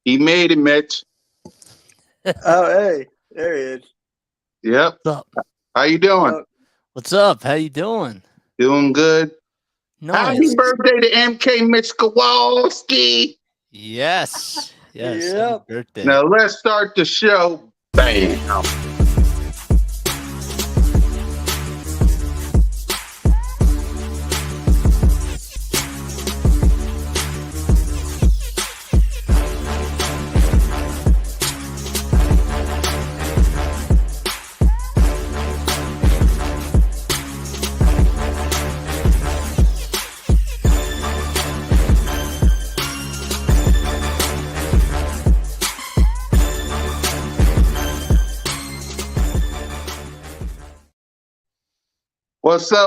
He made it, Mitch. Oh, hey, there he is. Yep. What's up? How you doing? What's up? How you doing? Doing good. Happy Nice. birthday to MK Mitch Kowalski. Yes. Yes. Yep. Happy birthday. Now let's start the show. Bam.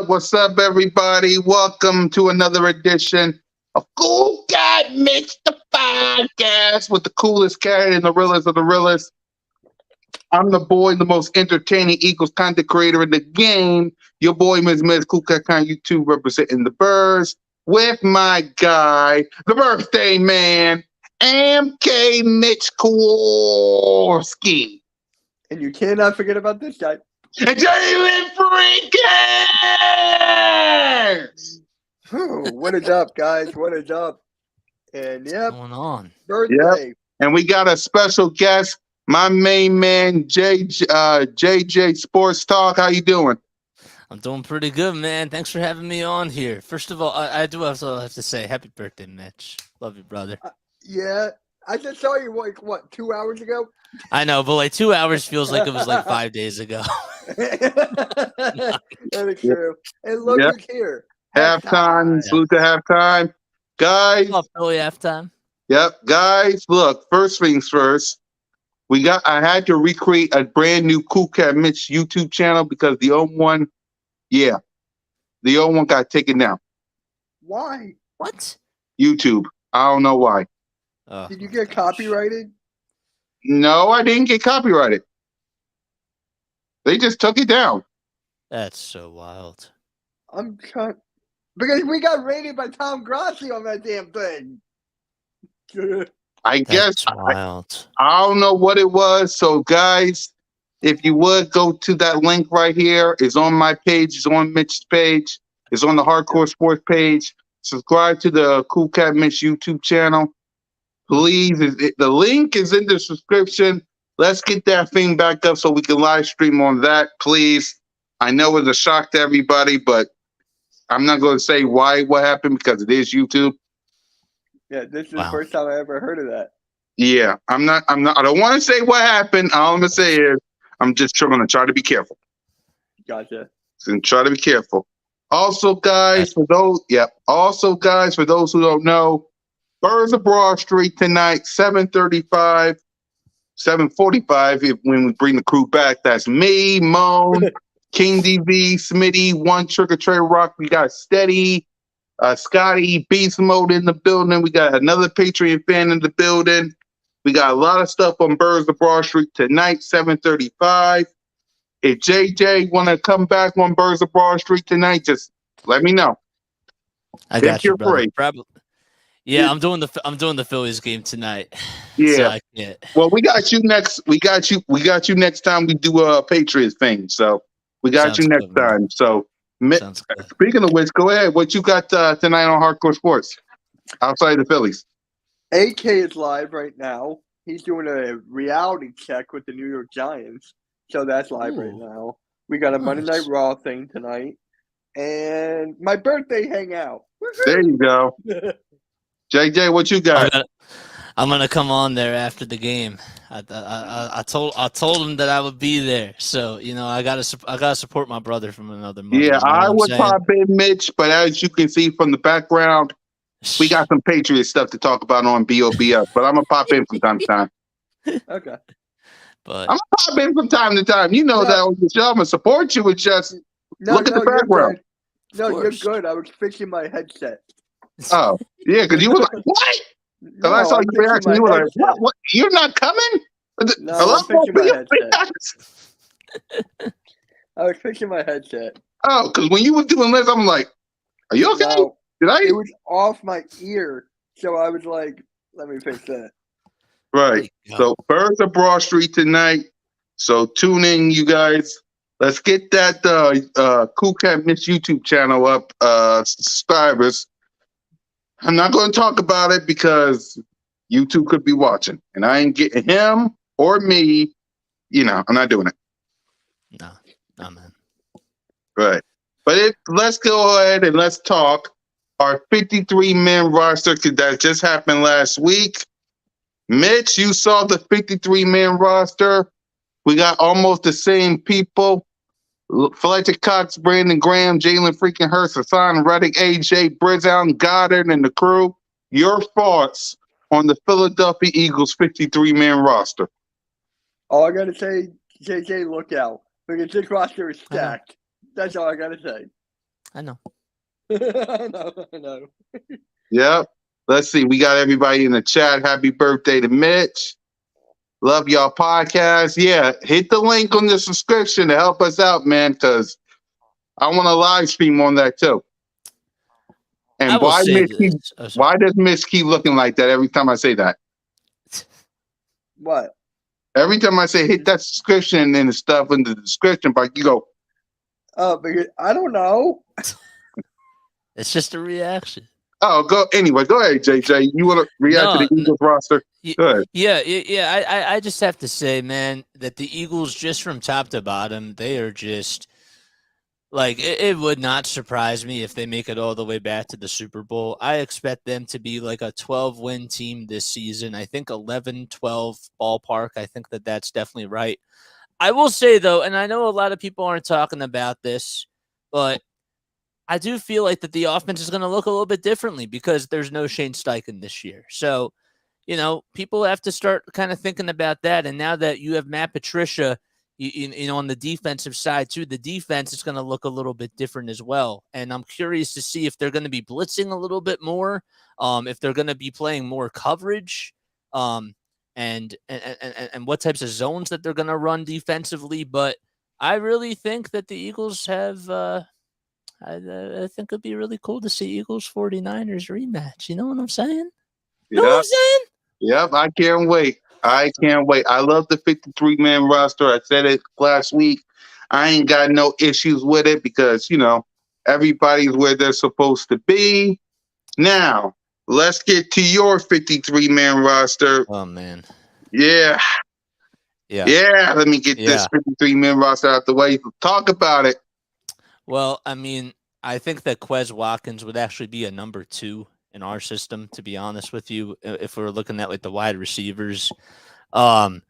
What's up, everybody? Welcome to another edition of CoolCat-Mitch, the podcast with the coolest cat and the realest of the realest. I'm the boy, the most entertaining Eagles content creator in the game. Your boy, Ms. CoolCat Con YouTube, representing the birds with my guy, the birthday man, MK Mitch Kowalski. And you cannot forget about this guy. And Jalen Freakers! What is up, guys? What is up? And What's going on? birthday. Yep. And we got a special guest, my main man, JJ Sports Talk. How you doing? I'm doing pretty good, man. Thanks for having me on here. First of all, I do also have to say happy birthday, Mitch. Love you, brother. Yeah, I just saw you, like, what, 2 hours ago? I know, but like 2 hours feels like it was like 5 days ago. That is true. And look Yep. who's here. Halftime. Salute to halftime. Guys. Oh, Philly halftime. Yep. Guys, look, first things first. I had to recreate a brand new CoolCat-Mitch YouTube channel because the old one got taken down. Why? What? YouTube. I don't know why. Oh, Did you get copyrighted? No, I didn't get copyrighted. They just took it down. That's so wild. I'm trying. Because we got rated by Tom Grassi on that damn thing. I guess That's wild. I don't know what it was. So, guys, if you would go to that link right here, it's on my page, it's on Mitch's page, it's on the Hardcore Sports page. Subscribe to the CoolCat-Mitch YouTube channel. Please, the link is in the description. Let's get that thing back up so we can live stream on that, please. I know it's a shock to everybody, but I'm not going to say what happened because it is YouTube. Yeah, this is the first time I ever heard of that. Yeah, I don't want to say what happened. All I'm going to say is I'm just going to try to be careful. Gotcha. And try to be careful. Also, guys, for those who don't know, Birds of Broad Street tonight, 7:35, 7:45. When we bring the crew back, that's me, Moan, King DV, Smitty, One Trick or Trey Rock. We got Steady, Scotty, Beast Mode in the building. We got another Patriot fan in the building. We got a lot of stuff on Birds of Broad Street tonight, 7:35. If JJ want to come back on Birds of Broad Street tonight, just let me know. I got you, brother. Probably. Yeah, I'm doing the Phillies game tonight. Yeah. So I can't. Well, we got you next. We got you next time we do a Patriots thing. So we got you next time. So speaking of which, go ahead. What you got tonight on Hardcore Sports outside the Phillies? AK is live right now. He's doing a reality check with the New York Giants. So that's live right now. We got a Monday Night Raw thing tonight. And my birthday hangout. There you go. JJ, what you got? I'm gonna come on there after the game. I told him that I would be there. So I gotta support my brother from another mother. Yeah, I would saying? pop in, Mitch. But as you can see from the background, we got some Patriot stuff to talk about on BOBS. But I'm gonna pop in from time to time. Okay. But I'm gonna pop in from time to time. You know that on the show. I'm gonna support you with just look at the background. You're good. I was fixing my headset. Oh, yeah, because you were like, what? Because I saw your reaction. You were like, what? You're not coming? No, I'm fixing my headset. I was fixing my headset. Oh, because when you were doing this, I'm like, are you okay? No, It was off my ear. So I was like, let me fix that. Right. So Birds of Broad Street tonight. So tune in, you guys. Let's get that CoolCat-Mitch YouTube channel up, subscribers. I'm not going to talk about it because YouTube could be watching, and I ain't getting him or me. I'm not doing it. No, man. Right. But let's go ahead and let's talk our 53-man roster that just happened last week. Mitch, you saw the 53-man roster. We got almost the same people. Fletcher Cox, Brandon Graham, Jalen freaking Hurts, Hassan Reddick, AJ, Brizown, Goddard, and the crew. Your thoughts on the Philadelphia Eagles 53-man roster? All I got to say, JJ, look out. Because this roster is stacked. That's all I got to say. I know. I know. Yep. Let's see. We got everybody in the chat. Happy birthday to Mitch. Love y'all podcast. Yeah, hit the link on the subscription to help us out, man, because I want to live stream on that too. And why does Mitch keep looking like that every time I say that? What? Every time I say hit that subscription and the stuff in the description, but you go. Because I don't know. It's just a reaction. Oh, go anyway. Go ahead, JJ. You want to react to the Eagles roster? Go ahead. Yeah. I just have to say, man, that the Eagles, just from top to bottom, they are just like it would not surprise me if they make it all the way back to the Super Bowl. I expect them to be like a 12-win team this season. I think 11-12 ballpark. I think that's definitely right. I will say, though, and I know a lot of people aren't talking about this, but I do feel like that the offense is going to look a little bit differently because there's no Shane Steichen this year. So, people have to start kind of thinking about that. And now that you have Matt Patricia, on the defensive side too, the defense is going to look a little bit different as well. And I'm curious to see if they're going to be blitzing a little bit more, if they're going to be playing more coverage, and what types of zones that they're going to run defensively. But I really think that the Eagles have. I think it'd be really cool to see Eagles 49ers rematch. You know what I'm saying? You know what I'm saying? Yep, I can't wait. I love the 53-man roster. I said it last week. I ain't got no issues with it because, everybody's where they're supposed to be. Now, let's get to your 53-man roster. Oh, man. Yeah. Let me get this 53-man roster out the way. Talk about it. Well, I mean, I think that Quez Watkins would actually be a number 2 in our system, to be honest with you, if we're looking at like the wide receivers. But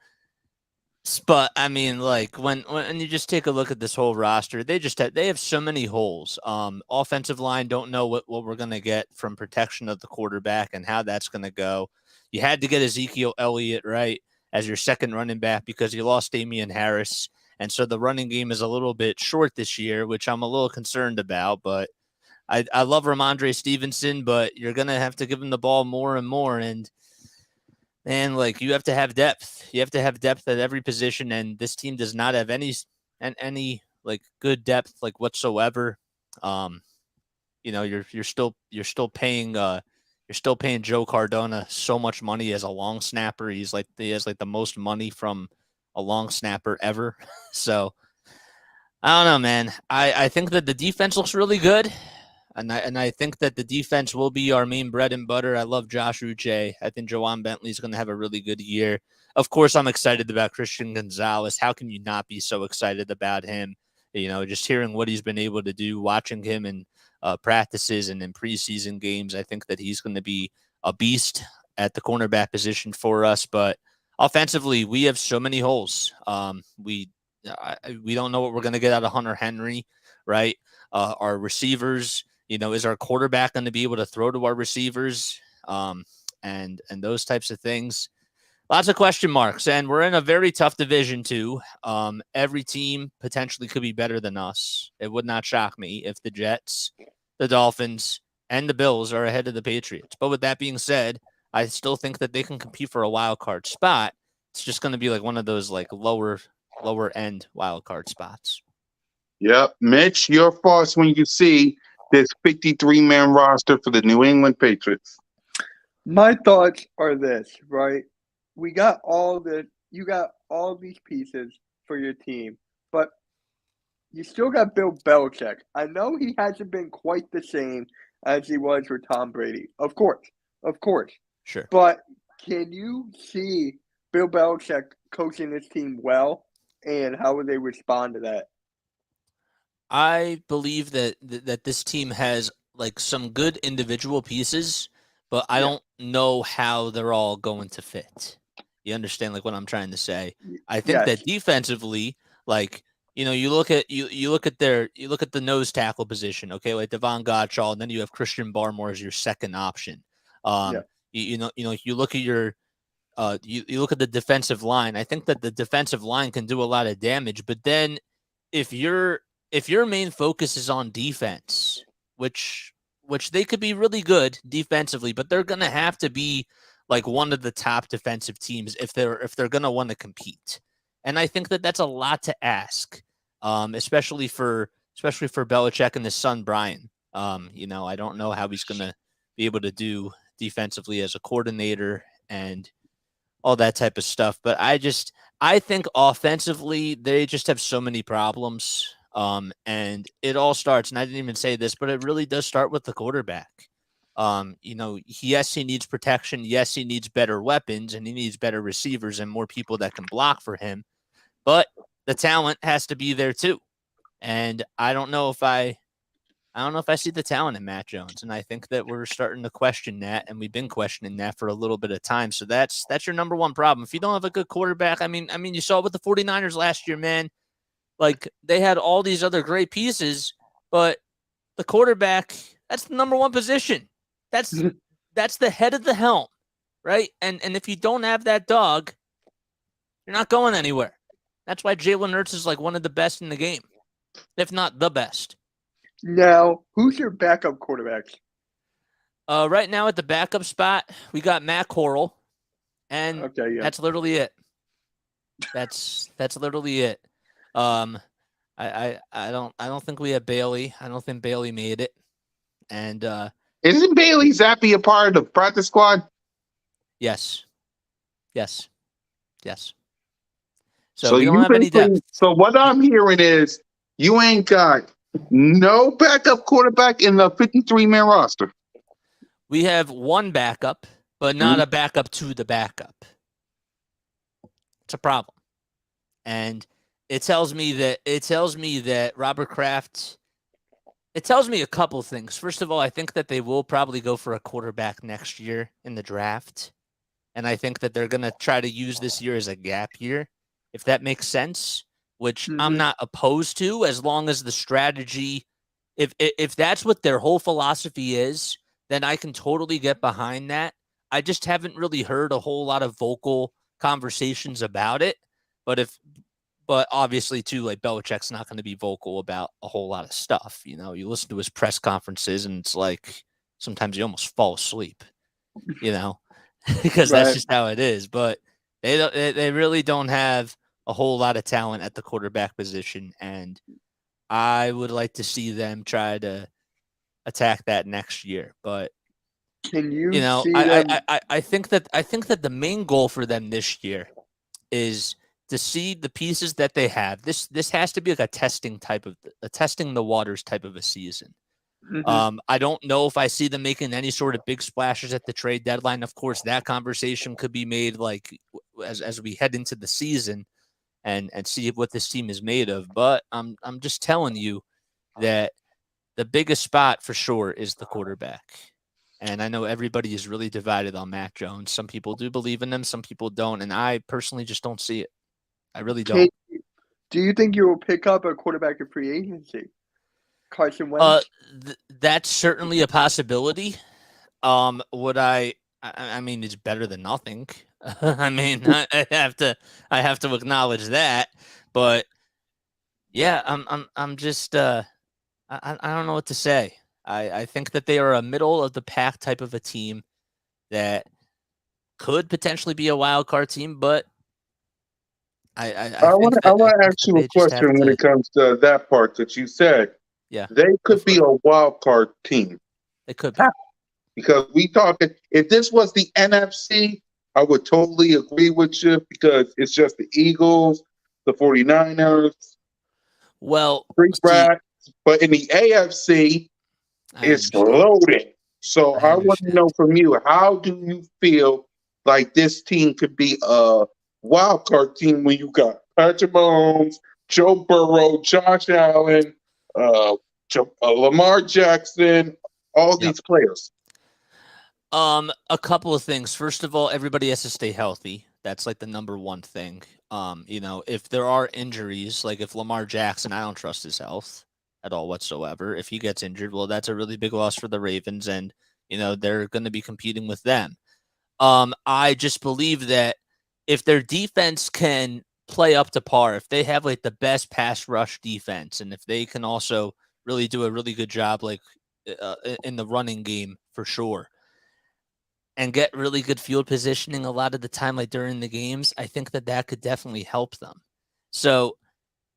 I mean, like when you just take a look at this whole roster, they have so many holes. Offensive line don't know what we're gonna get from protection of the quarterback and how that's gonna go. You had to get Ezekiel Elliott right as your second running back because you lost Damian Harris. And so the running game is a little bit short this year, which I'm a little concerned about. But I love Ramondre Stevenson, but you're going to have to give him the ball more and more. And, man, like you have to have depth. You have to have depth at every position. And this team does not have any like good depth like whatsoever. You're still paying Joe Cardona so much money as a long snapper. He has the most money from a long snapper ever. So I don't know, man. I think that the defense looks really good. And I think that the defense will be our main bread and butter. I love Josh Uche. I think Jawan Bentley is going to have a really good year. Of course, I'm excited about Christian Gonzalez. How can you not be so excited about him? Just hearing what he's been able to do, watching him in practices and in preseason games, I think that he's going to be a beast at the cornerback position for us. But offensively, we have so many holes. We don't know what we're going to get out of Hunter Henry, right? Our receivers, is our quarterback going to be able to throw to our receivers, and those types of things. Lots of question marks, and we're in a very tough division too. Every team potentially could be better than us. It would not shock me if the Jets, the Dolphins, and the Bills are ahead of the Patriots. But with that being said, I still think that they can compete for a wild card spot. It's just going to be like one of those like lower end wild card spots. Yep. Mitch, your thoughts when you see this 53-man roster for the New England Patriots? My thoughts are this, right? you got all these pieces for your team, but you still got Bill Belichick. I know he hasn't been quite the same as he was with Tom Brady. Of course. Sure. But can you see Bill Belichick coaching this team well, and how would they respond to that? I believe that this team has like some good individual pieces, but I don't know how they're all going to fit. You understand like what I'm trying to say? I think that defensively, like you look at the nose tackle position, okay, like Devon Gottschall, and then you have Christian Barmore as your second option. You look at your you look at the defensive line. I think that the defensive line can do a lot of damage, but then if your main focus is on defense, which they could be really good defensively, but they're going to have to be like one of the top defensive teams if they're going to want to compete. And I think that that's a lot to ask, especially for Belichick and his son Brian. I don't know how he's going to be able to do defensively as a coordinator and all that type of stuff. But I think offensively, they just have so many problems. And it all starts, and I didn't even say this, but it really does start with the quarterback. Yes, he needs protection. Yes, he needs better weapons, and he needs better receivers and more people that can block for him. But the talent has to be there too. And I don't know if I see the talent in Matt Jones, and I think that we're starting to question that, and we've been questioning that for a little bit of time. So that's your number one problem. If you don't have a good quarterback, I mean, you saw it with the 49ers last year, man. Like, they had all these other great pieces, but the quarterback, that's the number one position. That's the head of the helm, right? And if you don't have that dog, you're not going anywhere. That's why Jalen Hurts is like one of the best in the game, if not the best. Now, who's your backup quarterbacks? Right now at the backup spot, we got Matt Corral, and that's literally it. That's literally it. I don't think we have Bailey. I don't think Bailey made it. And isn't Bailey Zappi a part of the practice squad? Yes. So we don't have any depth. So what I'm hearing is you ain't got no backup quarterback in the 53-man roster. We have one backup, but not a backup to the backup. It's a problem. And it tells me that Robert Kraft, it tells me a couple things. First of all, I think that they will probably go for a quarterback next year in the draft. And I think that they're going to try to use this year as a gap year, if that makes sense, which I'm not opposed to, as long as the strategy, if that's what their whole philosophy is, then I can totally get behind that. I just haven't really heard a whole lot of vocal conversations about it. But obviously, too, like Belichick's not going to be vocal about a whole lot of stuff. You listen to his press conferences, and it's like sometimes you almost fall asleep, because that's just how it is. But they really don't have a whole lot of talent at the quarterback position, and I would like to see them try to attack that next year. But can you see I think that the main goal for them this year is to see the pieces that they have. This has to be like a testing the waters type of a season. I don't know if I see them making any sort of big splashes at the trade deadline. Of course, that conversation could be made like as we head into the season and see what this team is made of. But I'm just telling you that the biggest spot for sure is the quarterback. And I know everybody is really divided on Matt Jones. Some people do believe in him, some people don't, and I personally just don't see it. I really don't. Do you think you will pick up a quarterback in free agency? Carson Wentz? That's certainly a possibility. Would I mean, it's better than nothing. I mean, I have to acknowledge that. But yeah, I'm just I don't know what to say. I think that they are a middle of the pack type of a team that could potentially be a wild card team, but I want to ask you a question when it comes to that part that you said. Yeah, they could be a wild card team. They could be. Because we talking, if this was the NFC, I would totally agree with you because it's just the Eagles, the 49ers, Well, Three see, Rats. But in the AFC, I it's understand. loaded. So I I want to understand. know from you, how do you feel like this team could be a wild card team when you got Patrick Mahomes, Joe Burrow, Josh Allen, uh, Lamar Jackson, all Yep. these players? A couple of things. First of all, everybody has to stay healthy. That's like the number one thing. If there are injuries, like if Lamar Jackson, I don't trust his health at all whatsoever. If he gets injured, well, that's a really big loss for the Ravens, and they're going to be competing with them. I just believe that if their defense can play up to par, if they have like the best pass rush defense, and if they can also really do a really good job, like in the running game for sure, and get really good field positioning a lot of the time, like during the games, I think that could definitely help them. So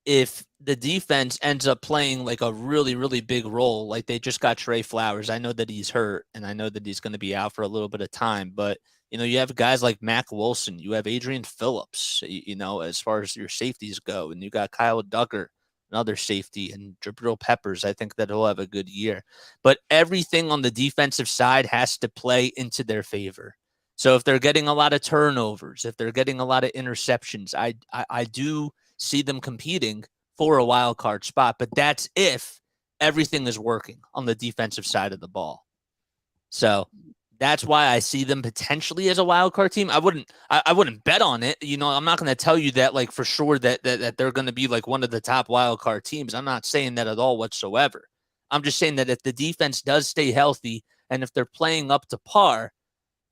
if the defense ends up playing like a really, really big role, like they just got Trey Flowers, I know that he's hurt and I know that he's going to be out for a little bit of time, but you have guys like Mac Wilson, you have Adrian Phillips, as far as your safeties go, and you got Kyle Duggar, another safety, and Jabril Peppers. I think that he'll have a good year. But everything on the defensive side has to play into their favor. So if they're getting a lot of turnovers, if they're getting a lot of interceptions, I do see them competing for a wild card spot, but that's if everything is working on the defensive side of the ball. So that's why I see them potentially as a wild card team. I wouldn't bet on it. I'm not going to tell you that like for sure that they're going to be like one of the top wild card teams. I'm not saying that at all whatsoever. I'm just saying that if the defense does stay healthy and if they're playing up to par,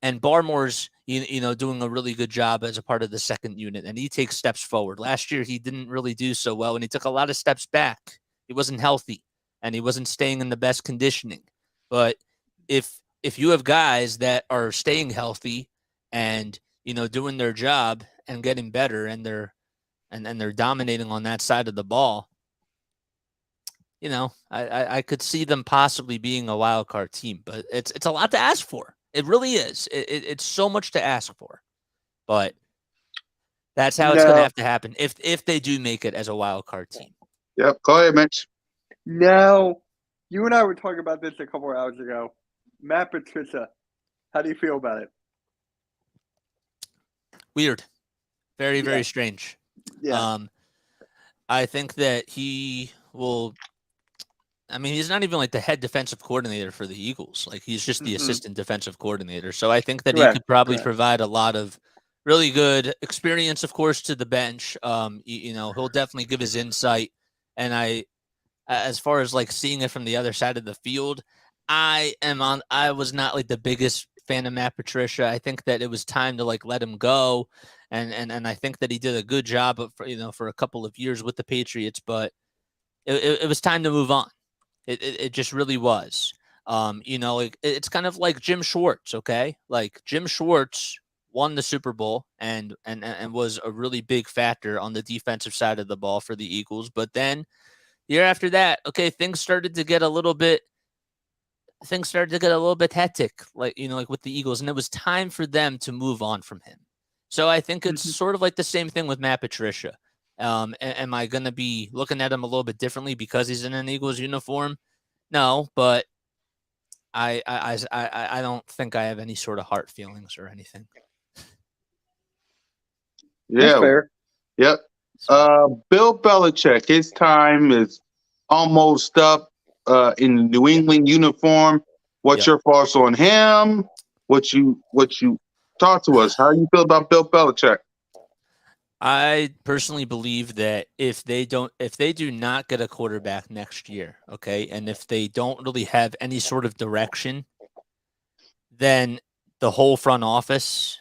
and Barmore's doing a really good job as a part of the second unit, and he takes steps forward. Last year he didn't really do so well, and he took a lot of steps back. He wasn't healthy, and he wasn't staying in the best conditioning. But if you have guys that are staying healthy and doing their job and getting better, and they're dominating on that side of the ball, I could see them possibly being a wild card team. But it's a lot to ask for. It really is. It's so much to ask for, but that's how it's going to have to happen if they do make it as a wild card team. Yep. Go ahead, Mitch. Now, you and I were talking about this a couple of hours ago. Matt Patricia, how do you feel about it? Weird. Very, very strange. Yeah. I think that he will. I mean, he's not even like the head defensive coordinator for the Eagles. Like he's just the assistant defensive coordinator. So I think that he could probably provide a lot of really good experience, of course, to the bench. He'll definitely give his insight. And as far as like seeing it from the other side of the field, I was not like the biggest fan of Matt Patricia. I think that it was time to like let him go. And I think that he did a good job for a couple of years with the Patriots, but it was time to move on. It just really was. It's kind of like Jim Schwartz, okay? Like Jim Schwartz won the Super Bowl and was a really big factor on the defensive side of the ball for the Eagles. But then year after that, okay, things started to get a little bit hectic, like with the Eagles, and it was time for them to move on from him. So I think it's sort of like the same thing with Matt Patricia. Am I going to be looking at him a little bit differently because he's in an Eagles uniform? No, but I don't think I have any sort of heart feelings or anything. Yeah. That's fair. Yep. Bill Belichick, his time is almost up in the New England uniform. What's your thoughts on him? What you talk to us? How do you feel about Bill Belichick? I personally believe that if they do not get a quarterback next year, okay, and if they don't really have any sort of direction, then the whole front office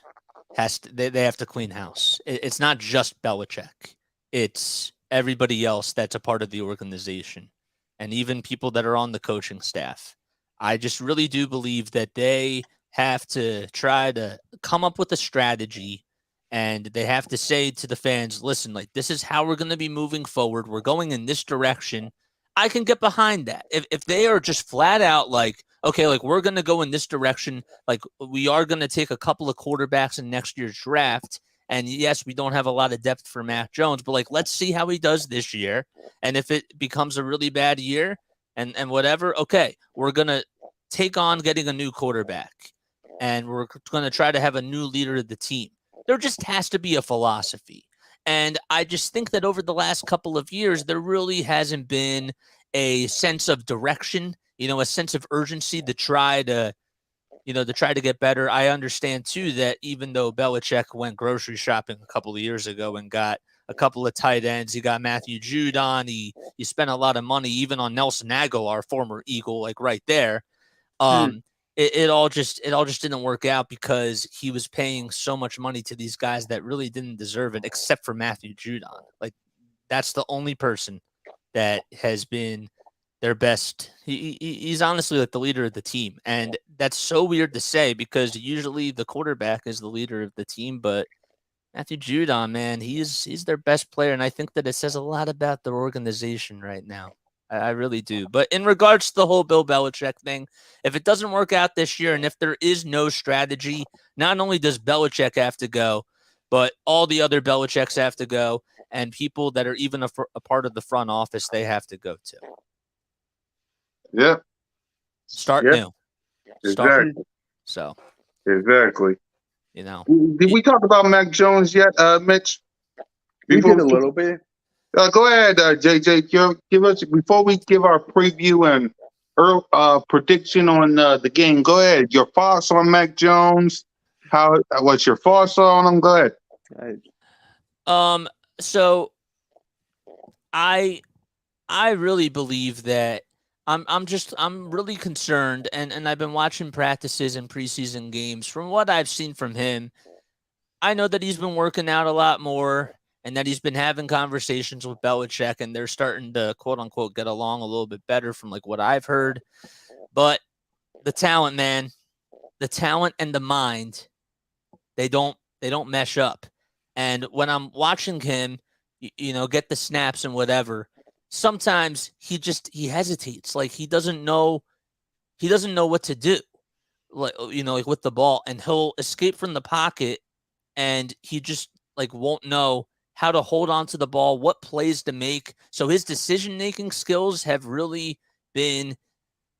they have to clean house. It's not just Belichick. It's everybody else that's a part of the organization, and even people that are on the coaching staff. I just really do believe that they have to try to come up with a strategy, and they have to say to the fans, listen, like, this is how we're going to be moving forward. We're going in this direction. I can get behind that. If they are just flat out like, okay, like we're going to go in this direction. Like we are going to take a couple of quarterbacks in next year's draft. And yes, we don't have a lot of depth for Mac Jones, but like let's see how he does this year. And if it becomes a really bad year and whatever, okay, we're going to take on getting a new quarterback. And we're going to try to have a new leader of the team. There just has to be a philosophy. And I just think that over the last couple of years, there really hasn't been a sense of direction, a sense of urgency to try to get better. I understand too that even though Belichick went grocery shopping a couple of years ago and got a couple of tight ends, he got Matthew Judon, he spent a lot of money even on Nelson Aguilar, former Eagle, like right there. It all just didn't work out because he was paying so much money to these guys that really didn't deserve it, except for Matthew Judon. Like that's the only person that has been their best. He's honestly like the leader of the team, and that's so weird to say because usually the quarterback is the leader of the team, but Matthew Judon, man, he's their best player, and I think that it says a lot about their organization right now. I really do. But in regards to the whole Bill Belichick thing, if it doesn't work out this year and if there is no strategy, not only does Belichick have to go, but all the other Belichicks have to go, and people that are even a part of the front office, they have to go too. Yeah. Start new. Exactly. So. Exactly. Did we talk about Mac Jones yet, Mitch? We did a little bit. Go ahead, JJ. Give us before we give our preview and prediction on the game. Go ahead. Your thoughts on Mac Jones? What's your thoughts on him? Go ahead. So I really believe that I'm really concerned, and I've been watching practices and preseason games. From what I've seen from him, I know that he's been working out a lot more and that he's been having conversations with Belichick, and they're starting to quote unquote get along a little bit better from like what I've heard. But the talent, man, the talent and the mind, they don't mesh up. And when I'm watching him, get the snaps and whatever, sometimes he hesitates. Like he doesn't know what to do, like with the ball, and he'll escape from the pocket and he just like won't know how to hold on to the ball, what plays to make. So his decision-making skills have really been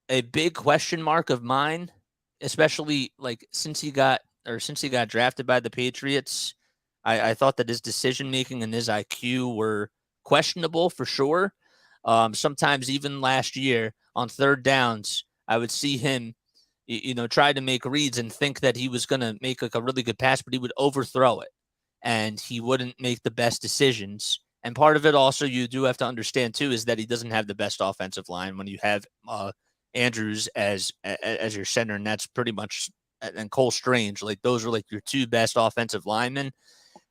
a big question mark of mine, especially like since he got drafted by the Patriots. I thought that his decision-making and his IQ were questionable for sure. Sometimes even last year on third downs, I would see him, try to make reads and think that he was going to make like a really good pass, but he would overthrow it and he wouldn't make the best decisions. And part of it also you do have to understand too is that he doesn't have the best offensive line when you have Andrews as your center, and that's pretty much, and Cole Strange, like those are like your two best offensive linemen.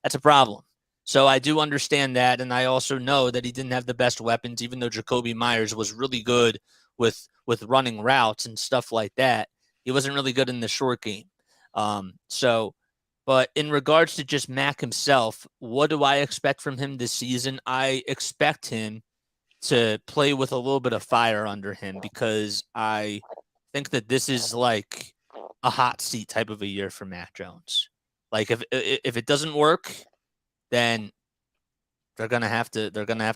That's a problem. So I do understand that, and I also know that he didn't have the best weapons, even though Jacoby Myers was really good with running routes and stuff like that. He wasn't really good in the short game. But in regards to just Mac himself, what do I expect from him this season? I expect him to play with a little bit of fire under him because I think that this is like a hot seat type of a year for Mac Jones. Like if it doesn't work, then they're gonna have to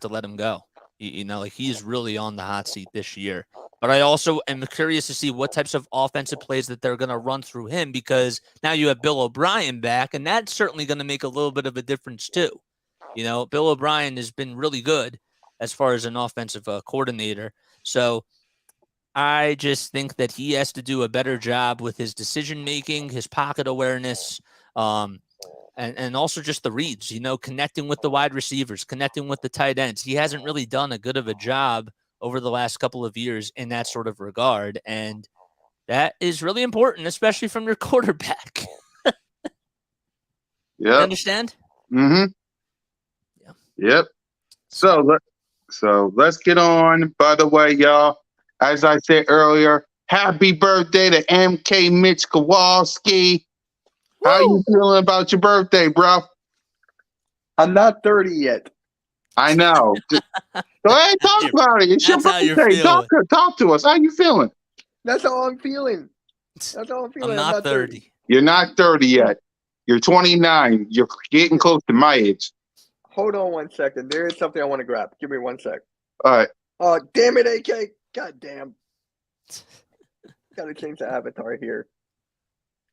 let him go. Like he's really on the hot seat this year. But I also am curious to see what types of offensive plays that they're gonna run through him because now you have Bill O'Brien back, and that's certainly gonna make a little bit of a difference too. Bill O'Brien has been really good as far as an offensive coordinator. So I just think that he has to do a better job with his decision making, his pocket awareness, and also just the reads, connecting with the wide receivers, connecting with the tight ends. He hasn't really done a good of a job over the last couple of years in that sort of regard. And that is really important, especially from your quarterback. Yeah. Understand? Mm-hmm. Yeah. Yep. So let's get on. By the way, y'all, as I said earlier, happy birthday to MK Mitch Kowalski. Woo! How you feeling about your birthday, bro? I'm not 30 yet. I know. Go ahead, talk about it. It's your birthday. Talk to us. How you feeling? That's all I'm feeling. That's all I'm feeling. I'm not 30. You're not 30 yet. You're 29. You're getting close to my age. Hold on 1 second. There is something I want to grab. Give me 1 sec. All right. Oh, damn it, AK. God damn. Gotta change the avatar here.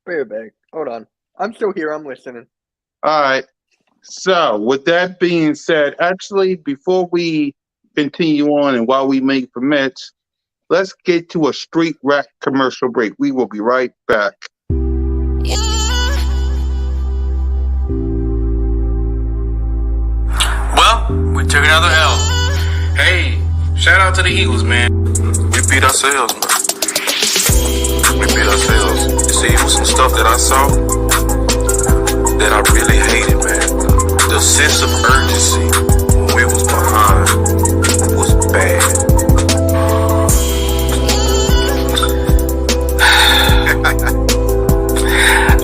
Bear bag. Hold on. I'm still here. I'm listening. All right. So, with that being said, actually, before we continue on and while we make permits, let's get to a street rat commercial break. We will be right back. Well, we took another L. Hey, shout out to the Eagles, man. We beat ourselves, man. We beat ourselves. You see, it was some stuff that I saw that I really hated, man. The sense of urgency when we was behind was bad.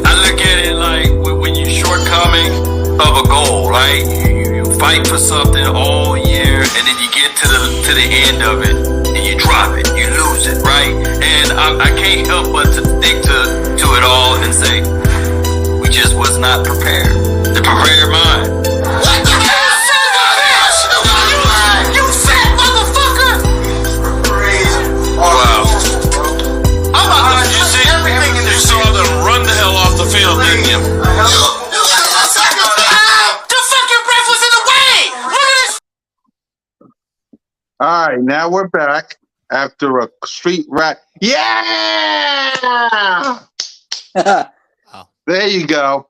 I look at it like when you're shortcoming of a goal, right? You fight for something all year, and then you get to the end of it, and you drop it, you lose it, right? And I can't help but to think to it all and say, we just was not prepared. The prepared mind. You fat motherfucker! Wow. I'm behind you, see? You saw them run the hell off the field, didn't you? The fucking breath was in the way! Look at this! All right, now we're back after a street rat. Yeah! There you go.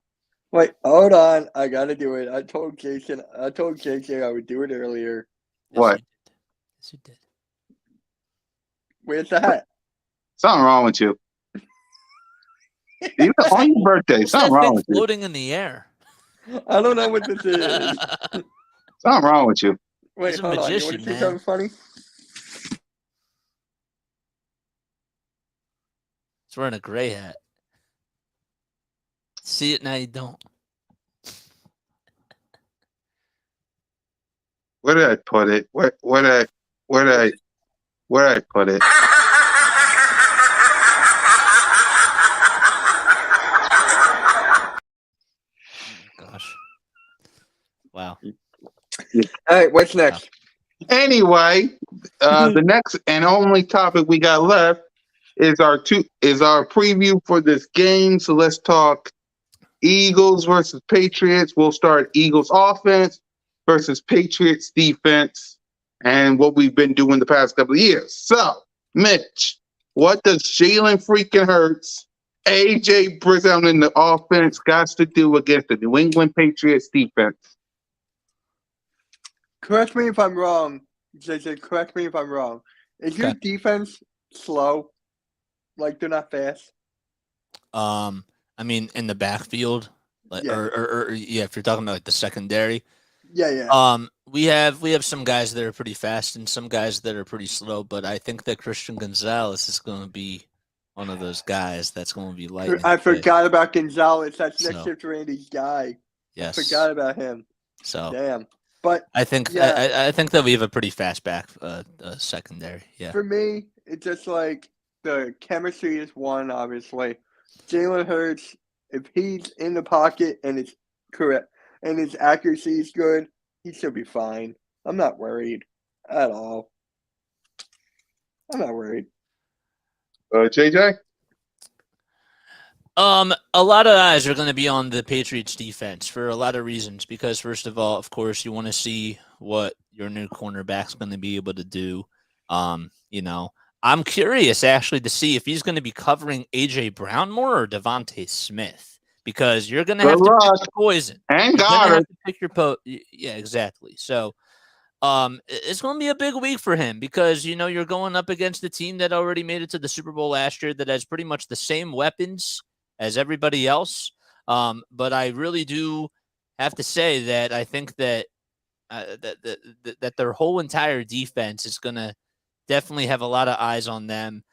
Wait, hold on. I gotta do it. I told JJ I would do it earlier. What? Yes, you did. Where's the hat? Something wrong with you. Even on your birthday, What's that something wrong thing with you. floating in the air? I don't know what this is. Something wrong with you. Wait, He's a hold on. You magician, want to see man. something funny? He's wearing a gray hat. See it now, you don't. Where did I put it? Where did I put it? Gosh. Wow. All right, what's next? Anyway, the next and only topic we got left is our preview for this game. So let's talk Eagles versus Patriots. We'll start Eagles offense versus Patriots defense and what we've been doing the past couple of years. So, Mitch, what does Jalen freaking Hurts, AJ Brown in the offense got to do against the New England Patriots defense? Correct me if I'm wrong. JJ, correct me if I'm wrong. Is your defense slow? Like they're not fast? I mean, in the backfield, like, Yeah. or yeah, if you're talking about like the secondary, Yeah. we have some guys that are pretty fast and some guys that are pretty slow, but I think that Christian Gonzalez is going to be one of those guys that's going to be lightning. I forgot about Gonzalez. That's next So, shift Randy's guy. Yes. I forgot about him. So Damn. But I think yeah. I think that we have a pretty fast back secondary. Yeah. For me, it's just like the chemistry is one, obviously. Jalen Hurts, if he's in the pocket and it's correct and his accuracy is good, he should be fine. I'm not worried at all. I'm not worried. JJ? A lot of eyes are going to be on the Patriots defense for a lot of reasons. Because first of all, of course, you want to see what your new cornerback's going to be able to do. You know, I'm curious actually to see if he's going to be covering AJ Brown more or Devontae Smith, because you're going to have to pick your poison. And you're got have to pick your Yeah, exactly. So, it's going to be a big week for him because, you know, you're going up against a team that already made it to the Super Bowl last year that has pretty much the same weapons as everybody else. But I really do have to say that I think that that their whole entire defense is going to definitely have a lot of eyes on them.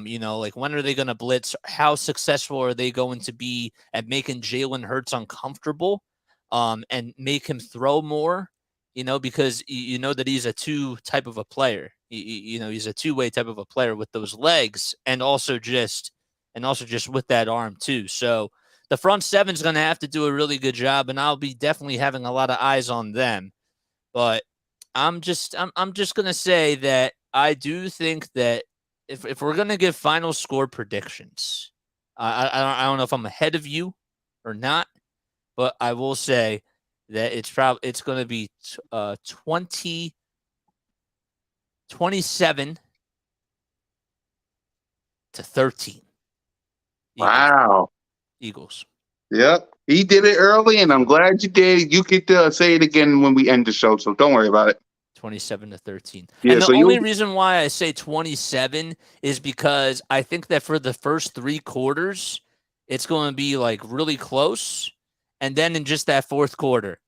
You know, like when are they going to blitz? How successful are they going to be at making Jalen Hurts uncomfortable and make him throw more? You know, because you know that he's a two type of a player. He's a two-way type of a player with those legs, and also just with that arm too. So the front seven is going to have to do a really good job, and I'll be definitely having a lot of eyes on them. But I'm just going to say that I do think that if we're going to give final score predictions, I don't know if I'm ahead of you or not, but I will say that it's going to be 27 to 13. Wow. Eagles. Yep. He did it early, and I'm glad you did. You get to say it again when we end the show, so don't worry about it. 27 to 13. Yeah, and the so only reason why I say 27 is because I think that for the first 3 quarters, it's going to be like really close. And then in just that fourth quarter,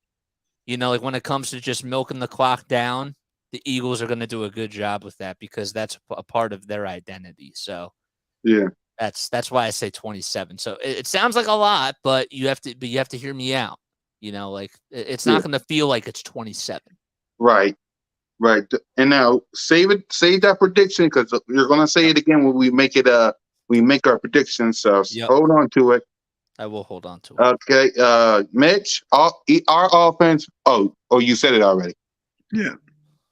like when it comes to just milking the clock down, the Eagles are going to do a good job with that because that's a part of their identity. So yeah, that's why I say 27. So it sounds like a lot, but you have to hear me out. Like it's not going to feel like it's 27. Right. And now save that prediction because you're going to say it again when we make it. We make our predictions. So hold on to it. I will hold on to it. Okay. Mitch, our offense. Oh, you said it already. Yeah.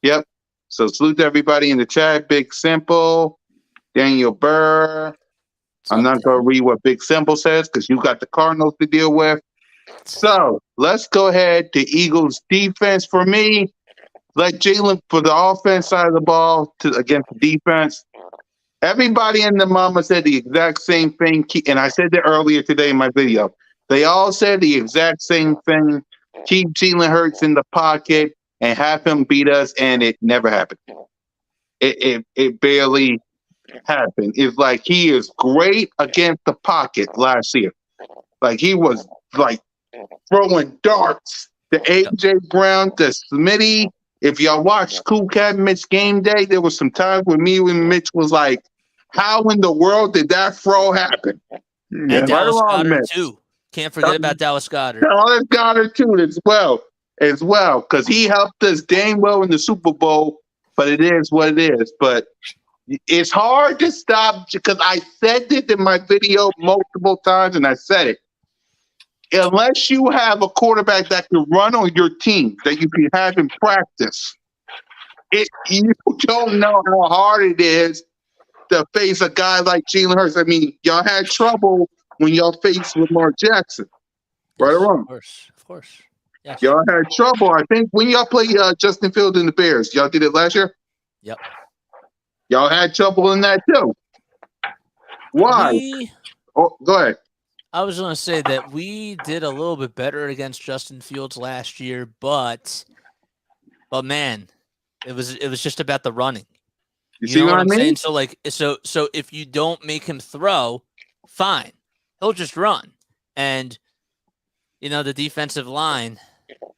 Yep. So salute to everybody in the chat. Big Simple, Daniel Burr. I'm not going to read what Big Simple says because you got the Cardinals to deal with. So let's go ahead to Eagles defense. For me, let Jalen for the offense side of the ball against the defense. Everybody in the mama said the exact same thing, and I said that earlier today in my video. They all said the exact same thing. Keep Jalen Hurts in the pocket and have him beat us, and it never happened. It barely happened. It's like he is great against the pocket last year. Like he was like throwing darts to AJ Brown, to Smitty. If y'all watched CoolCat-Mitch game day, there was some times when me and Mitch was like, how in the world did that throw happen? And Dallas Goedert too. Can't forget about Dallas Goedert. Dallas Goedert too as well, because he helped us dang well in the Super Bowl, but it is what it is. But it's hard to stop because I said it in my video multiple times, and I said it. Unless you have a quarterback that can run on your team, that you can have in practice, you don't know how hard it is to face a guy like Jalen Hurts. I mean, y'all had trouble when y'all faced Lamar Jackson. Right or wrong? Of course. Yes. Y'all had trouble. I think when y'all played Justin Fields and the Bears, y'all did it last year? Yep. Y'all had trouble in that too. Why? Go ahead. I was going to say that we did a little bit better against Justin Fields last year, but man, it was just about the running. You know what I'm saying? So so if you don't make him throw, fine, he'll just run. And the defensive line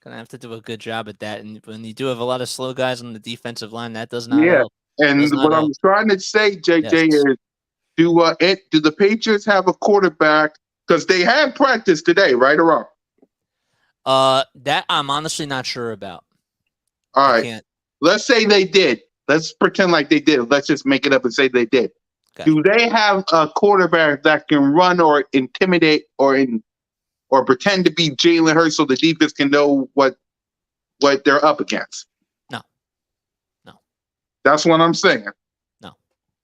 gonna have to do a good job at that. And when you do have a lot of slow guys on the defensive line, that does not help. And what I'm trying to say, JJ, is do the Patriots have a quarterback? Because they had practice today, right or wrong? That I'm honestly not sure about. All right. Let's say they did. Let's pretend like they did. Let's just make it up and say they did. Okay. Do they have a quarterback that can run or intimidate or pretend to be Jalen Hurts so the defense can know what they're up against? No. That's what I'm saying. No.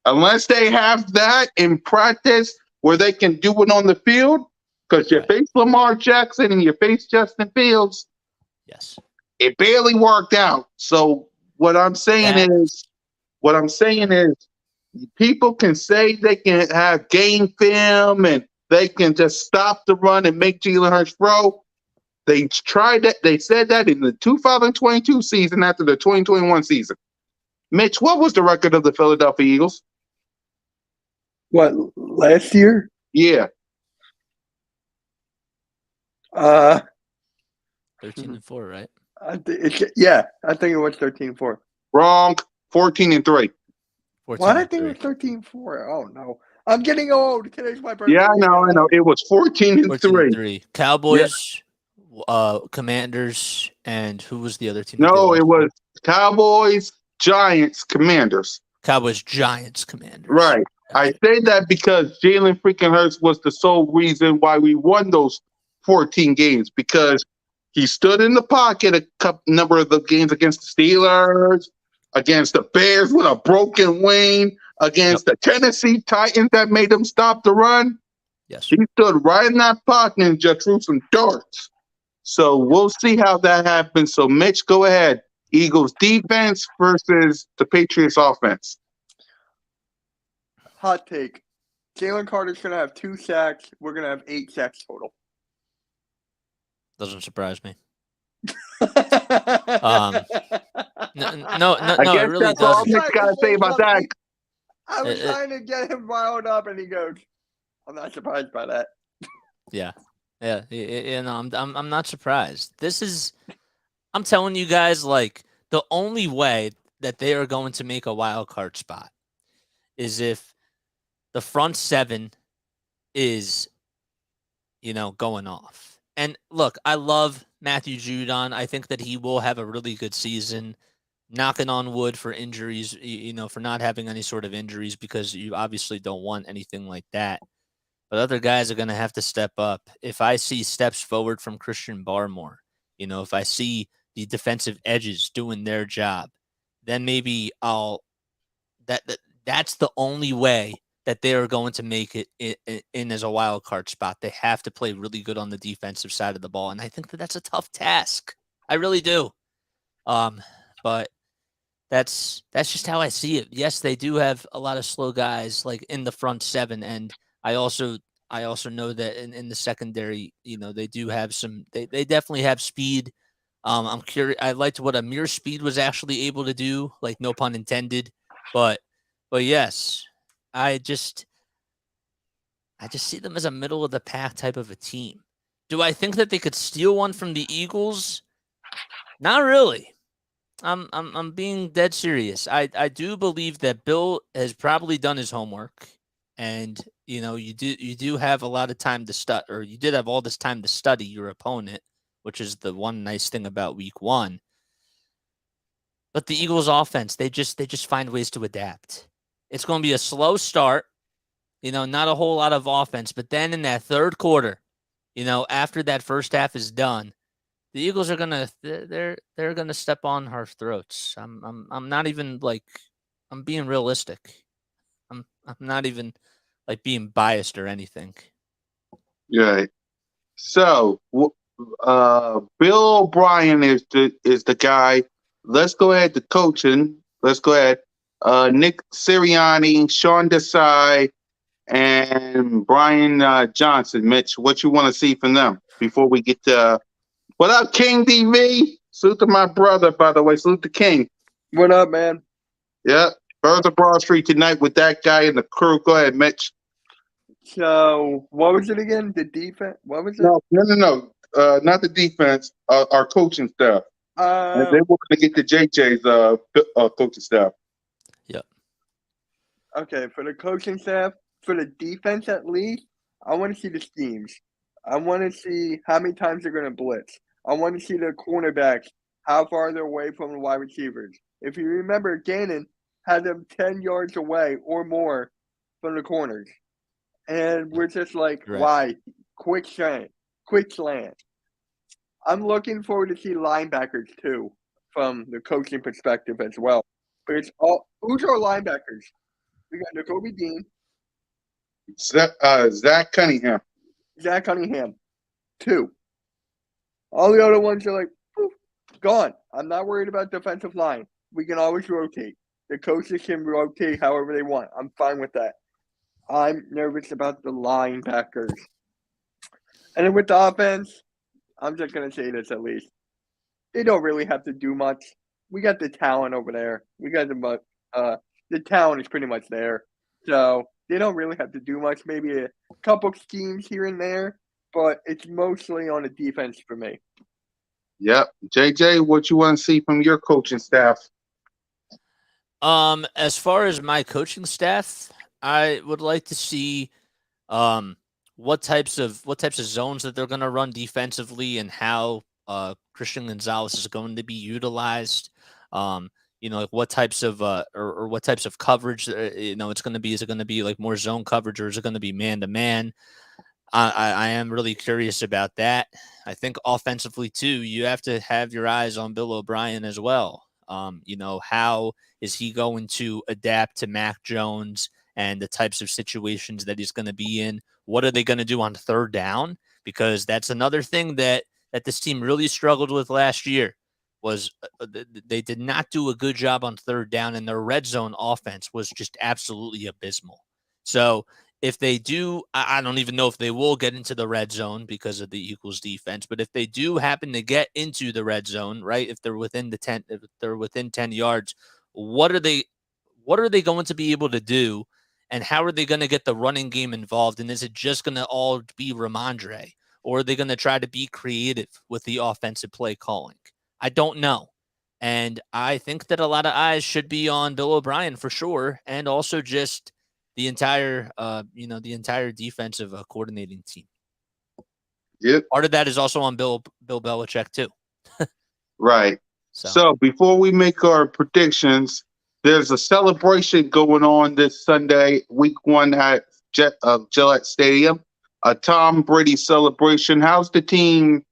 Unless they have that in practice where they can do it on the field, because you face Lamar Jackson and you face Justin Fields. Yes. It barely worked out. So what I'm saying is people can say they can have game film and they can just stop the run and make Jalen Hurts throw. They tried that. They said that in the 2022 season after the 2021 season. Mitch, what was the record of the Philadelphia Eagles? What, last year? Yeah. 13-4, right? I think it was 13-4. Wrong. 14-3. What? I think it was 13-4. Oh no, I'm getting old. Today's my birthday. Yeah, I know. It was 14-3. Cowboys, Commanders, and who was the other team? No, it was Cowboys, Giants, Commanders. Cowboys, Giants, Commanders. Right. I say that because Jalen freaking Hurts was the sole reason why we won those 14 games, because he stood in the pocket a number of the games against the Steelers, against the Bears with a broken wing, against the Tennessee Titans that made them stop the run. Yes. He stood right in that pocket and just threw some darts. So we'll see how that happens. So, Mitch, go ahead. Eagles defense versus the Patriots offense. Hot take. Jalen Carter's going to have 2 sacks. We're going to have 8 sacks total. Doesn't surprise me. No, It really that's all doesn't. Mitch got to say about that. I was trying to get him riled up, and he goes, I'm not surprised by that. Yeah. I'm not surprised. I'm telling you guys, like, the only way that they are going to make a wild card spot is if the front 7 is, going off. And look, I love Matthew Judon. I think that he will have a really good season. Knocking on wood for injuries, for not having any sort of injuries, because you obviously don't want anything like that. But other guys are going to have to step up. If I see steps forward from Christian Barmore, if I see the defensive edges doing their job, then maybe that's the only way that they are going to make it in as a wild card spot. They have to play really good on the defensive side of the ball, and I think that's a tough task. I really do. But that's just how I see it. Yes, they do have a lot of slow guys like in the front 7, and I also know that in the secondary, they do have they definitely have speed. I'm curious. I liked what Amir Speed was actually able to do, like no pun intended. But yes, I just see them as a middle of the pack type of a team. Do I think that they could steal one from the Eagles? Not really. I'm being dead serious. I do believe that Bill has probably done his homework, and you do have a lot of time to study, or you did have all this time to study your opponent, which is the one nice thing about week 1. But the Eagles offense, they just find ways to adapt. It's going to be a slow start, not a whole lot of offense, but then in that third quarter, after that first half is done, the Eagles are they're gonna step on our throats. I'm not even I'm being realistic. I'm not even being biased or anything. Right. So, Bill O'Brien is the guy. Let's go ahead to coaching. Let's go ahead. Nick Sirianni, Sean Desai, and Brian Johnson. Mitch, what you want to see from them before we get to? What up, King DV? Salute to my brother, by the way. Salute to King. What up, man? Yeah. Further Broad Street tonight with that guy and the crew. Go ahead, Mitch. So, what was it again? The defense? What was it? No. Not the defense. Our coaching staff. And they were going to get the JJ's coaching staff. Yeah. Okay, for the coaching staff, for the defense at least, I want to see the schemes. I want to see how many times they're going to blitz. I want to see the cornerbacks, how far they're away from the wide receivers. If you remember, Gannon had them 10 yards away or more from the corners. And we're just like, right. Why? Quick slant. I'm looking forward to see linebackers, too, from the coaching perspective as well. But it's who's our linebackers? We got Nakobe Dean. Zach Cunningham. Zach Cunningham. 2. All the other ones are like, poof, gone. I'm not worried about defensive line. We can always rotate. The coaches can rotate however they want. I'm fine with that. I'm nervous about the linebackers. And then with the offense, I'm just going to say this at least. They don't really have to do much. We got the talent over there. We got the talent is pretty much there. So they don't really have to do much. Maybe a couple schemes here and there, but it's mostly on the defense for me. Yep. JJ, what you want to see from your coaching staff? As far as my coaching staff, I would like to see what types of zones that they're going to run defensively and how Christian Gonzalez is going to be utilized. like what types of or what types of coverage it's going to be. Is it going to be like more zone coverage, or is it going to be man to man? I am really curious about that. I think offensively too, you have to have your eyes on Bill O'Brien as well. How is he going to adapt to Mac Jones and the types of situations that he's going to be in? What are they going to do on third down? Because that's another thing that this team really struggled with last year. Was they did not do a good job on third down, and their red zone offense was just absolutely abysmal. So if they do, I don't even know if they will get into the red zone because of the Eagles defense, but if they do happen to get into the red zone, right, if they're within 10 yards, what are they going to be able to do, and how are they going to get the running game involved? And is it just going to all be Ramondre, or are they going to try to be creative with the offensive play calling? I don't know. And I think that a lot of eyes should be on Bill O'Brien for sure, and also just the entire defensive coordinating team. Yep. Part of that is also on Bill Belichick too. Right. So before we make our predictions, there's a celebration going on this Sunday, week 1 at Gillette Stadium, a Tom Brady celebration. How's the team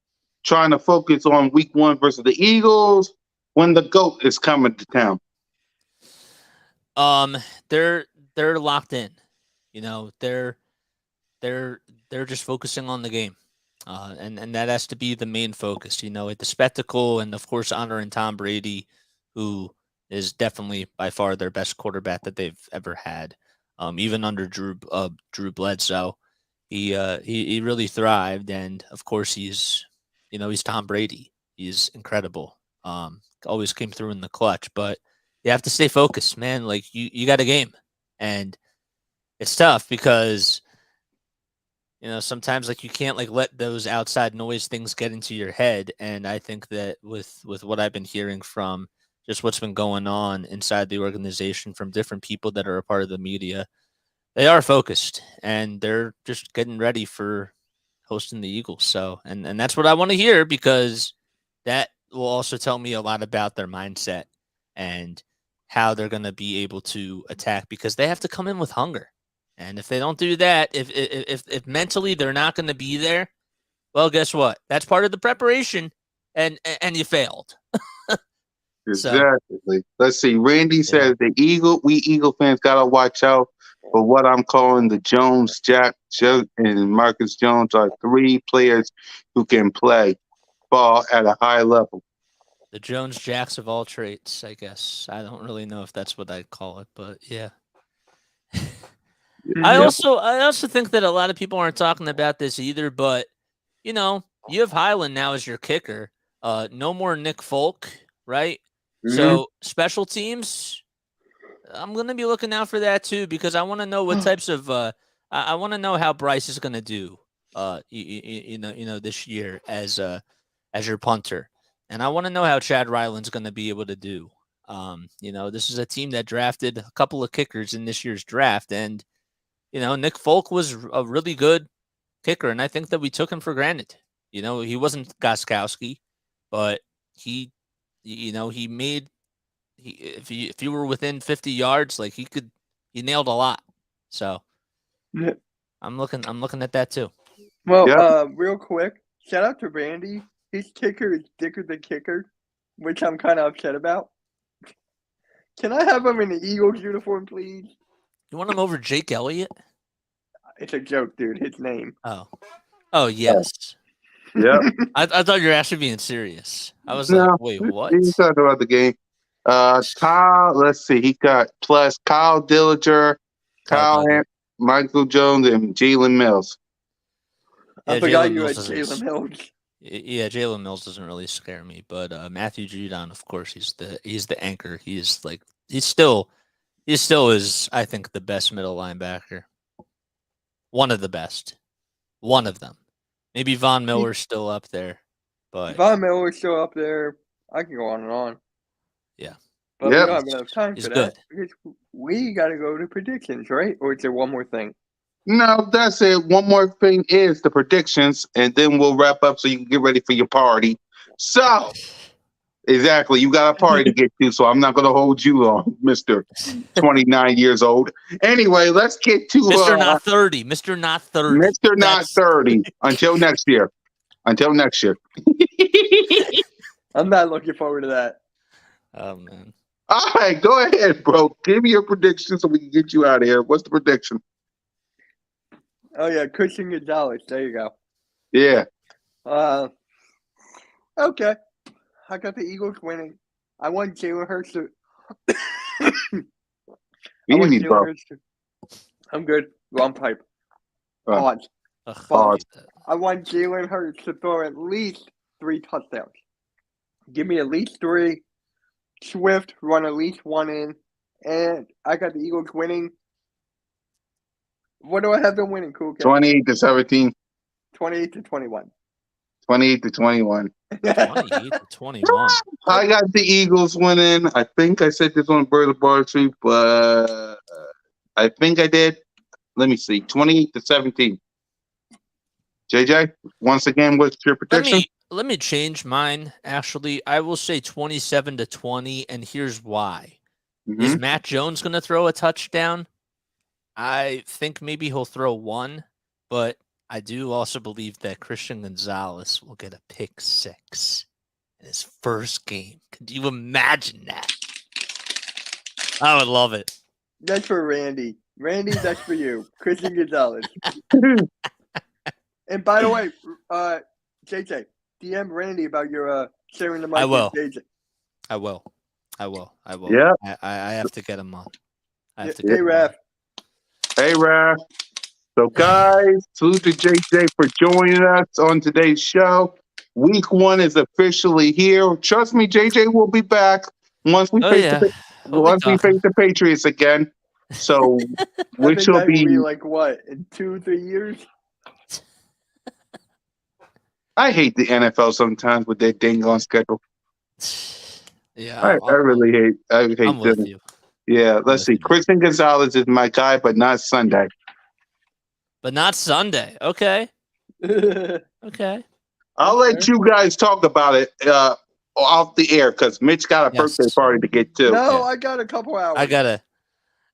trying to focus on week 1 versus the Eagles when the GOAT is coming to town? They're locked in. They're just focusing on the game. And that has to be the main focus, at the spectacle, and of course honoring Tom Brady, who is definitely by far their best quarterback that they've ever had. Even under Drew Bledsoe, he really thrived, and of course he's Tom Brady. He's incredible. Always came through in the clutch, but you have to stay focused, man. Like you got a game, and it's tough because sometimes you can't let those outside noise things get into your head. And I think that with what I've been hearing from just what's been going on inside the organization from different people that are a part of the media, they are focused and they're just getting ready for hosting the Eagles. So, and that's what I want to hear, because that will also tell me a lot about their mindset and how they're going to be able to attack, because they have to come in with hunger. And if they don't do that, if mentally they're not going to be there, well, guess what? That's part of the preparation, and you failed. Exactly. So, let's see. Randy says we Eagle fans gotta watch out for what I'm calling the Jones, Jack, and Marcus Jones are 3 players who can play ball at a high level. The Jones Jacks of all traits, I guess. I don't really know if that's what I'd call it, but yeah. I also think that a lot of people aren't talking about this either, but you have Highland now as your kicker. No more Nick Folk, right? Mm-hmm. So special teams, I'm going to be looking out for that too, because I want to know what types of I want to know how Bryce is going to do this year as your punter. And I want to know how Chad Ryland's going to be able to do. This is a team that drafted a couple of kickers in this year's draft, and Nick Folk was a really good kicker, and I think that we took him for granted. He wasn't Gostkowski, but he made if you were within 50 yards, he nailed a lot. So I'm looking at that too. Well, real quick, shout out to Randy. His kicker is Dicker the Kicker, which I'm kind of upset about. Can I have him in the Eagles uniform, please? You want him over Jake Elliott? It's a joke, dude. His name. Oh, yes. Yeah. I thought you were actually being serious. I was like, wait, what? He's talking about the game. Kyle, let's see. He got plus Kyle Dillinger, Michael Jones, and Jalen Mills. I forgot you had Jalen Mills. Yeah, Jalen Mills doesn't really scare me, but Matthew Judon, of course, he's the anchor. He still is, I think, the best middle linebacker. One of the best. One of them. Maybe Von Miller's still up there, but Von Miller's still up there. I can go on and on. Yeah, but we don't have enough time for that. Because we got to go to predictions, right? Or is there one more thing? No, that's it. One more thing is the predictions, and then we'll wrap up so you can get ready for your party. So, Exactly. You got a party to get to, so I'm not going to hold you long, Mr. 29 years old. Anyway, let's get to Mr. Not 30. Mr. Not 30. Mr. Not 30. Until next year. Until next year. I'm not looking forward to that. Oh, man. All right, go ahead, bro. Give me your prediction so we can get you out of here. What's the prediction? Oh, yeah, Christian Gonzalez. There you go. Yeah. Okay. I got the Eagles winning. I want Jalen Hurts to. Easy, bro. I'm good. Wrong pipe. Pause. Pause. I want Jalen Hurts to throw at least 3 touchdowns. Give me at least 3. Swift run at least 1 in. And I got the Eagles winning. What do I have them winning, CoolCat? 28-17. 28-21. 28-21. 28-21. I got the Eagles winning. I think I said this on Bird of Bar Tree, but I think I did. Let me see. 28-17. JJ, once again, what's your prediction? Let me change mine. Actually, I will say 27-20, and here's why. Is Matt Jones going to throw a touchdown? I think maybe he'll throw 1, but I do also believe that Christian Gonzalez will get a pick 6 in his first game. Could you imagine that? I would love it. That's for Randy. Randy, that's for you. Christian Gonzalez. And by the way, JJ, DM Randy about your sharing the mic. I will. JJ. I will. Yeah. I have to get him on. Hey, Raph. Hey, Raph. So, guys, salute to JJ for joining us on today's show. Week 1 is officially here. Trust me, JJ will be back once we face the Patriots again. So, which will be like what, in 2-3 years? I hate the NFL sometimes with their dang on schedule. Yeah, I really hate. I hate I'm with them. you. Yeah, let's see. Christian Gonzalez is my guy, but not Sunday. But not Sunday. Okay. Okay. I'll let you guys talk about it off the air because Mitch got a birthday party to get to. No, I got a couple hours. I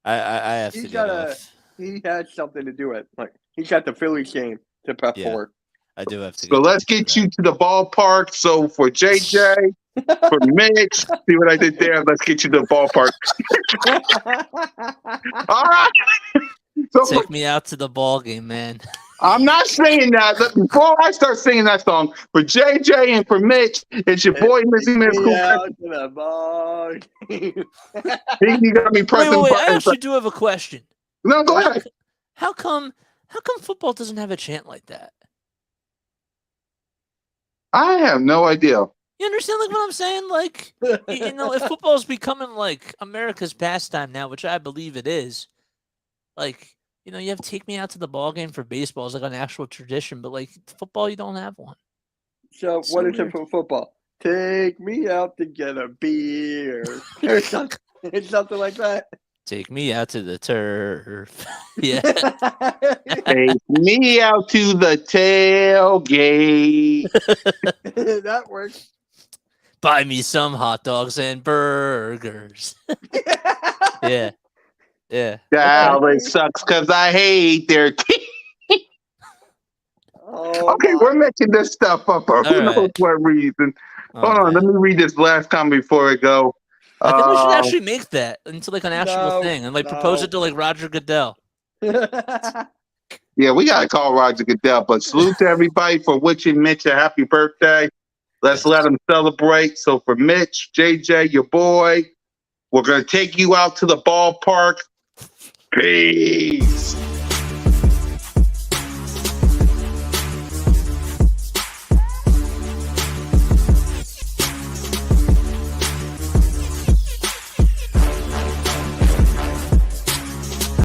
have to get off. He had something to do it. Like he's got the Phillies game to prep for. I do have to. So let's get you to the ballpark. So for JJ, for Mitch, see what I did there? Let's get you to the ballpark. All right. So take me out to the ball game, man. I'm not saying that. Before I start singing that song, for JJ and for Mitch, it's your boy, Missy Miss Cool. Out to the ball game. You got me pressing Wait, buttons. I actually do have a question. No, go ahead. How come football doesn't have a chant like that? I have no idea. You understand like what I'm saying? Like, if football's becoming like America's pastime now, which I believe it is, like, you have to take me out to the ball game for baseball. It's like an actual tradition, but like football, you don't have one. So what is it for football? Take me out to get a beer. Or something, it's something like that. Take me out to the turf. Yeah. Take me out to the tailgate. That works. Buy me some hot dogs and burgers. Yeah. Yeah. Dallas sucks because I hate their team. Okay, we're making this stuff up for who knows what reason. Hold on, let me read this last comment before I go. I think we should actually make that into like an actual thing and like propose it to like Roger Goodell. Yeah, we gotta call Roger Goodell. But salute to everybody for wishing Mitch a happy birthday. Let's let him celebrate. So for Mitch, JJ, your boy, we're gonna take you out to the ballpark. Peace.